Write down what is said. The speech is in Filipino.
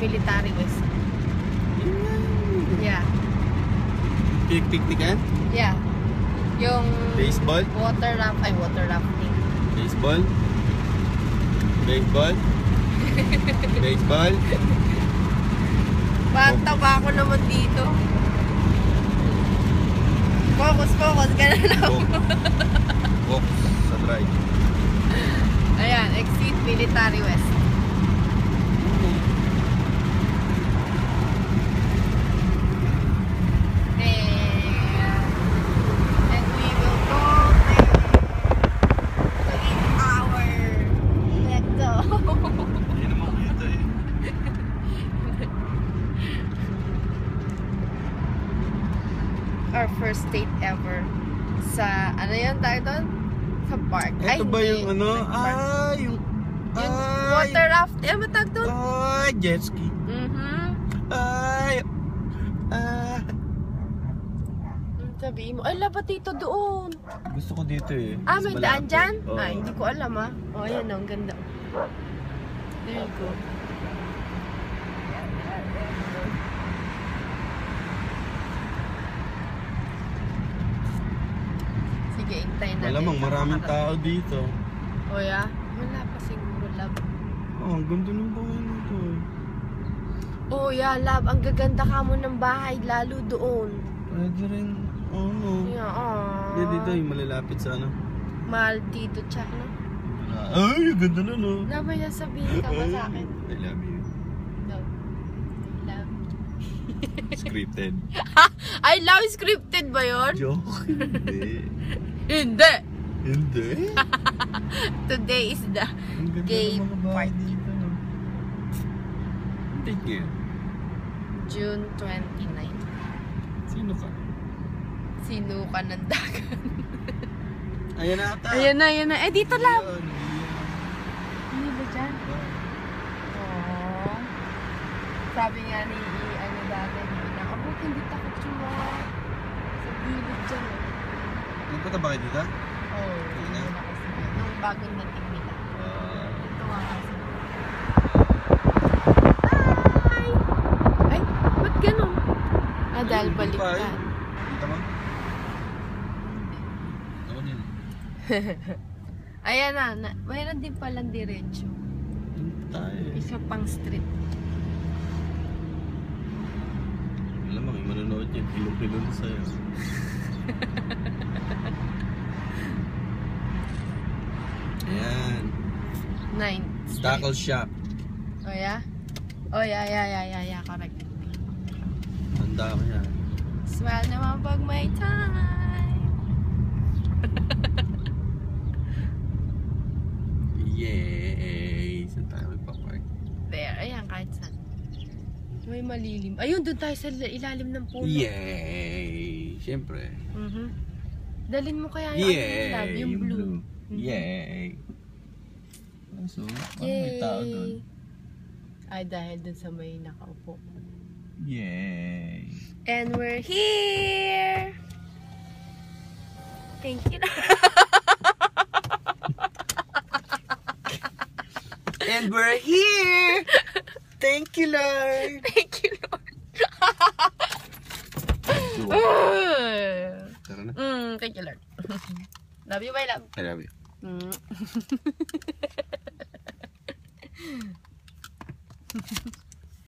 Military West. Yeah. Picnic-picnican? Yeah. Yung Baseball? water rafting. Baseball? Baseball? Baseball? Mataba ako naman dito. Focus. Ganun lang. Walk sa drive. Ayan, exit Military West. And we will go to eat our Letgo. Hindi naman kita eh. Our first date ever sa, ano yan tayo doon? Sa park. Ito ba yung ano? Yung water raft. Ano ba tag doon? Jet ski. Sabihin mo, ay labat dito doon. Gusto ko dito eh. Ah, may daan dyan? Oh. Ay, hindi ko alam ah. Oh, ayan oh, ang ganda. There you go. Sige, hintayin natin. Malamang maraming tao dito. Oh, yeah? Wala pa siguro, love. Oh, ang ganda ng bahay nito. Oh, yeah, love. Ang gaganda ka mo ng bahay, lalo doon. Pwede rin, Yeah, aww. Hindi, dito yung malalapit sa ano. Mahal dito, Chuck, no? Ay, ang ganda na no. May sasabihin ka ba sa akin? I love you. No. Love. Scripted. I love scripted ba yun? Joke. Hindi. Hindi. Hindi. Today is the Ang ganda gay ng mga bahay party. dito. No? Thank you. June 29. Sino ka? Sinuka ng dagat. Ayan na ata. Ayan na. Eh, dito lang. Ayun, Hindi ba dyan? Aww. Sabi nga ni ano dati, nakabuk hindi takot yung mga sa gilid dyan. Nagpunta ba kayo dito? Oo. Hindi na kasi. Nung bagong nating nila. Ito nga kasi. Hi! Ay, ba't ganun? Dahil baliktad. Kita mo? Ako din. Ayan na. Mayroon din palang diretso. Tayo. Isa pang street. Alam mo, yung manonood yan. Hilong-hilong sa'yo. Ayan. 9th street. Tackle shop. Oh, yeah? Oh, yeah. Correct. Handa ko yan. Smile naman pag may time. Yay! Saan tayo magpapark? There, ayan, kahit saan. May malilim. Ayun, doon tayo sa ilalim ng puno. Yay! Siyempre. Dalin mo kaya yung love, yung blue. Yay! So, may tao doon. Ay, dahil doon sa may nakaupo. Yay! And we're here! Thank you. And we're here! Thank you, Lord! Thank you, Lord. Tara na. Thank you, Lord. Love you, my love. I love you.